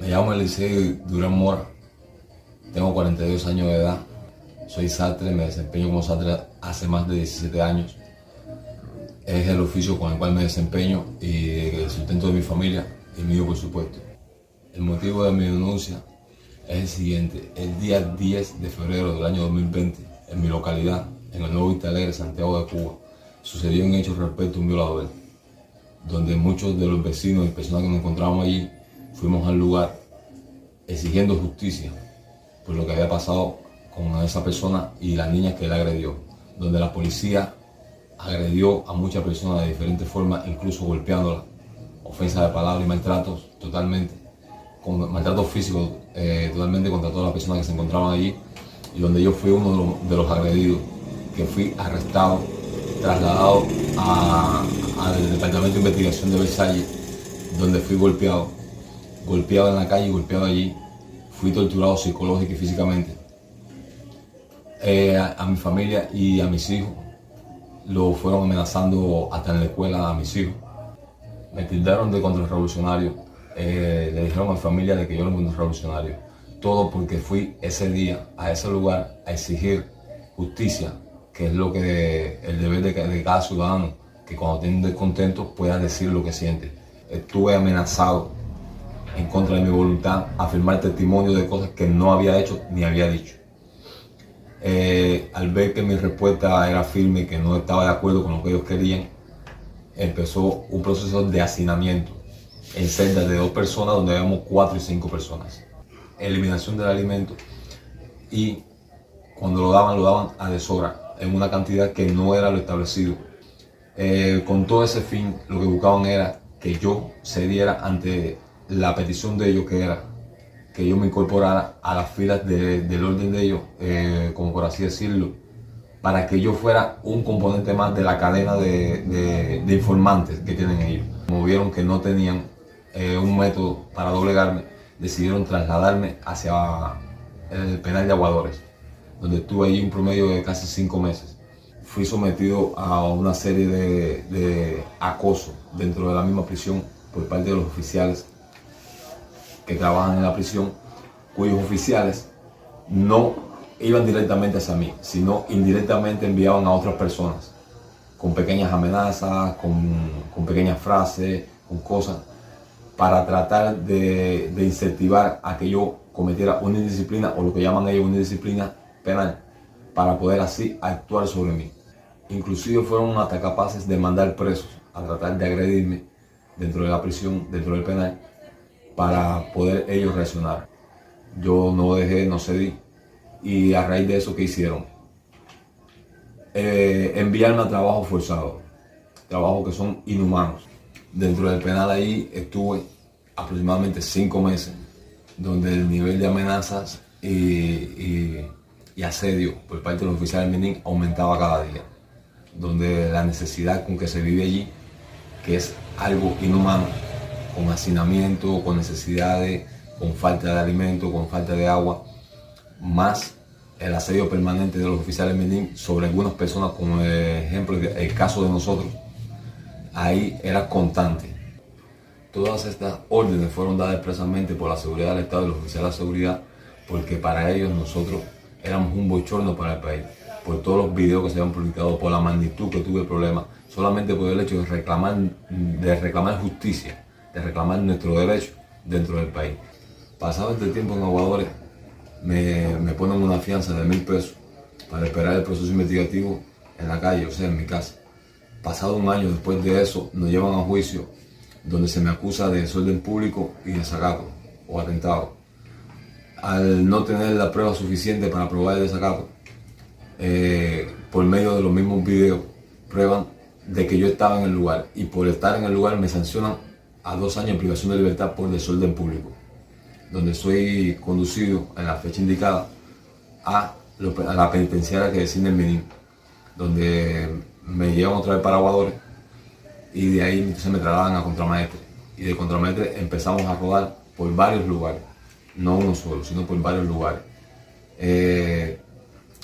Me llamo Eliseo Durán Mora, tengo 42 años de edad, soy sastre, me desempeño como sastre hace más de 17 años. Es el oficio con el cual me desempeño y el sustento de mi familia y mío, por supuesto. El motivo de mi denuncia es el siguiente: el día 10 de febrero del año 2020, en mi localidad, en el Nuevo Vista Alegre, Santiago de Cuba, sucedió un hecho respecto a un violador, donde muchos de los vecinos y personas que nos encontrábamos allí fuimos al lugar exigiendo justicia por lo que había pasado con esa persona y las niñas que él agredió, donde la policía agredió a muchas personas de diferentes formas, incluso golpeándolas, ofensa de palabras y maltratos totalmente, con maltratos físicos totalmente contra todas las personas que se encontraban allí, y donde yo fui uno de los agredidos, que fui arrestado, trasladado al Departamento de Investigación de Versalles, donde fui golpeado en la calle y golpeado allí. Fui torturado psicológica y físicamente. A mi familia y a mis hijos lo fueron amenazando hasta en la escuela a mis hijos. Me tildaron de contrarrevolucionario, le dijeron a mi familia de que yo era un contrarrevolucionario. Todo porque fui ese día a ese lugar a exigir justicia, que es lo que el deber de cada ciudadano, que cuando tiene un descontento pueda decir lo que siente. Estuve amenazado en contra de mi voluntad a firmar testimonio de cosas que no había hecho ni había dicho. Al ver que mi respuesta era firme y que no estaba de acuerdo con lo que ellos querían, empezó un proceso de hacinamiento en celdas de 2 personas, donde habíamos 4 y 5 personas. Eliminación del alimento, y cuando lo daban a deshora, en una cantidad que no era lo establecido. Con todo ese fin, lo que buscaban era que yo cediera ante la petición de ellos, que era que yo me incorporara a las filas del orden de ellos, como por así decirlo, para que yo fuera un componente más de la cadena de informantes que tienen ellos. Como vieron que no tenían un método para doblegarme, decidieron trasladarme hacia el penal de Aguadores, donde estuve allí un promedio de casi 5 meses. Fui sometido a una serie de acoso dentro de la misma prisión por parte de los oficiales que trabajan en la prisión, cuyos oficiales no iban directamente hacia mí, sino indirectamente enviaban a otras personas con pequeñas amenazas, con pequeñas frases, con cosas, para tratar de incentivar a que yo cometiera una indisciplina, o lo que llaman ellos una indisciplina penal, para poder así actuar sobre mí. Inclusive fueron hasta capaces de mandar presos a tratar de agredirme dentro de la prisión, dentro del penal, para poder ellos reaccionar. Yo no dejé, no cedí, y a raíz de eso, ¿qué hicieron? Enviarme a trabajo forzado, trabajos que son inhumanos. Dentro del penal ahí estuve aproximadamente 5 meses, donde el nivel de amenazas y asedio por parte de los oficiales Menin aumentaba cada día, donde la necesidad con que se vive allí, que es algo inhumano, con hacinamiento, con necesidades, con falta de alimento, con falta de agua, más el asedio permanente de los oficiales Menin sobre algunas personas, como ejemplo el caso de nosotros, ahí era constante. Todas estas órdenes fueron dadas expresamente por la seguridad del Estado y los oficiales de seguridad, porque para ellos nosotros éramos un bochorno para el país, por todos los videos que se habían publicado, por la magnitud que tuve el problema, solamente por el hecho de reclamar justicia, de reclamar nuestro derecho dentro del país. Pasado este tiempo en Aguadores, me ponen una fianza de 1.000 pesos para esperar el proceso investigativo en la calle, o sea, en mi casa. Pasado un año después de eso, nos llevan a juicio, donde se me acusa de desorden público y de desacato o atentado. Al no tener la prueba suficiente para probar el desacato, por medio de los mismos videos, prueban de que yo estaba en el lugar, y por estar en el lugar me sancionan a 2 años en privación de libertad por desorden público, donde soy conducido en la fecha indicada a la penitenciaria que designa el Menin, donde me llevan otra vez para Aguadores, y de ahí entonces me trasladan a Contramaestre, y de Contramaestre empezamos a rodar por varios lugares, no uno solo, sino por varios lugares.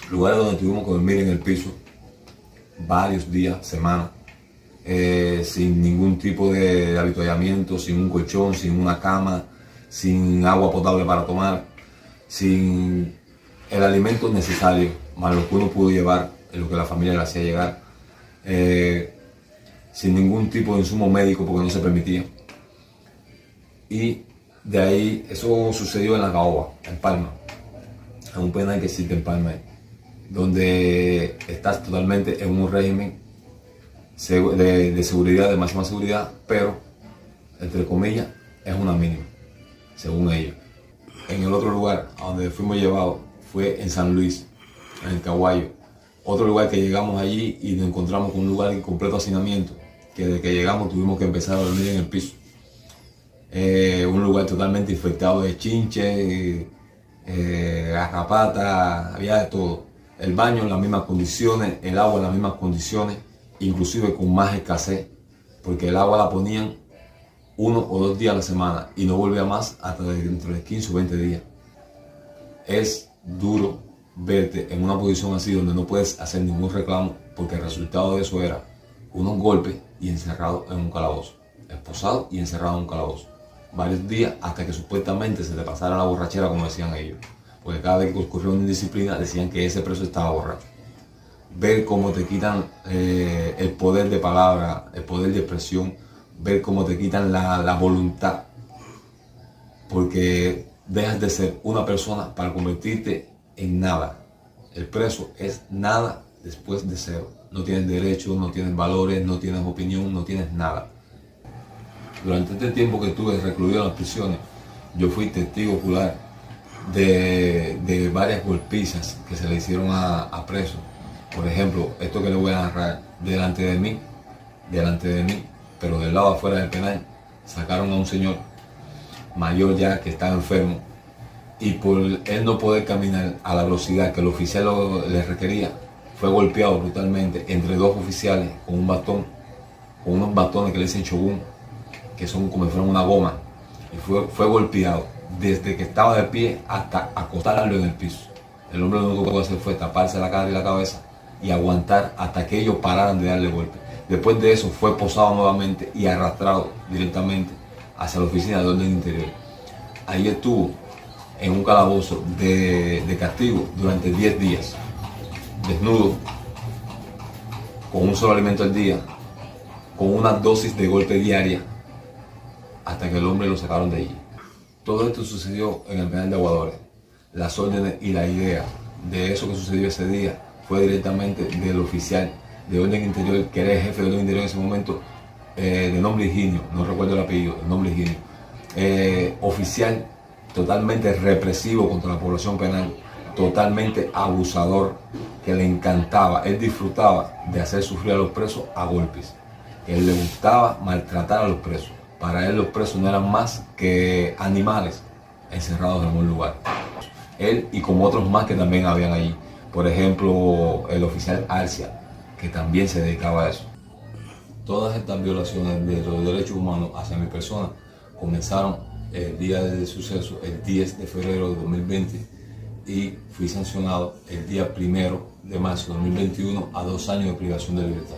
Lugares donde tuvimos que dormir en el piso varios días, semanas, sin ningún tipo de avituallamiento, sin un colchón, sin una cama, sin agua potable para tomar, sin el alimento necesario, más lo que uno pudo llevar, en lo que la familia le hacía llegar, sin ningún tipo de insumo médico porque no se permitía. Y de ahí, eso sucedió en La Caoba, en Palma, en un penal que existe en Palma, donde estás totalmente en un régimen de seguridad, de máxima seguridad, pero, entre comillas, es una mínima, según ellos. En el otro lugar a donde fuimos llevados fue en San Luis, en el Caguayo. Otro lugar que llegamos allí y nos encontramos con un lugar de completo hacinamiento, que desde que llegamos tuvimos que empezar a dormir en el piso. Un lugar totalmente infectado de chinches, garrapatas, había de todo. El baño en las mismas condiciones, el agua en las mismas condiciones, inclusive con más escasez, porque el agua la ponían 1 o 2 días a la semana y no volvía más hasta dentro de 15 o 20 días. Es duro verte en una posición así donde no puedes hacer ningún reclamo, porque el resultado de eso era unos golpes y encerrado en un calabozo, esposado y encerrado en un calabozo varios días hasta que supuestamente se te pasara la borrachera, como decían ellos, porque cada vez que ocurrió una indisciplina decían que ese preso estaba borracho. Ver cómo te quitan el poder de palabra, el poder de expresión, ver cómo te quitan la voluntad, porque dejas de ser una persona para convertirte en nada. El preso es nada después de cero. No tienes derechos, no tienes valores, no tienes opinión, no tienes nada. Durante este tiempo que estuve recluido en las prisiones, yo fui testigo ocular de varias golpizas que se le hicieron a presos. Por ejemplo, esto que le voy a narrar, delante de mí, pero del lado afuera del penal, sacaron a un señor mayor ya que estaba enfermo, y por él no poder caminar a la velocidad que el oficial le requería, fue golpeado brutalmente entre 2 oficiales con un bastón, con unos bastones que le dicen shogun, que son como si fueran una goma, y fue golpeado desde que estaba de pie hasta acostarlo en el piso. El hombre lo único que pudo hacer fue taparse la cara y la cabeza y aguantar hasta que ellos pararan de darle golpe. Después de eso fue posado nuevamente y arrastrado directamente hacia la oficina de orden interior. Ahí estuvo en un calabozo de castigo durante 10 días, desnudo, con un solo alimento al día, con una dosis de golpe diaria, hasta que el hombre lo sacaron de allí. Todo esto sucedió en el penal de Aguadores. Las órdenes y la idea de eso que sucedió ese día fue directamente del oficial de orden interior, que era el jefe de orden interior en ese momento, de nombre Higinio, no recuerdo el apellido, el nombre Higinio. Oficial totalmente represivo contra la población penal, totalmente abusador, que le encantaba, él disfrutaba de hacer sufrir a los presos a golpes, que él le gustaba maltratar a los presos. Para él los presos no eran más que animales encerrados en un lugar. Él y como otros más que también habían allí. Por ejemplo, el oficial Arcia, que también se dedicaba a eso. Todas estas violaciones de los derechos humanos hacia mi persona comenzaron el día del suceso, el 10 de febrero de 2020, y fui sancionado el día 1 de marzo de 2021 a 2 años de privación de libertad.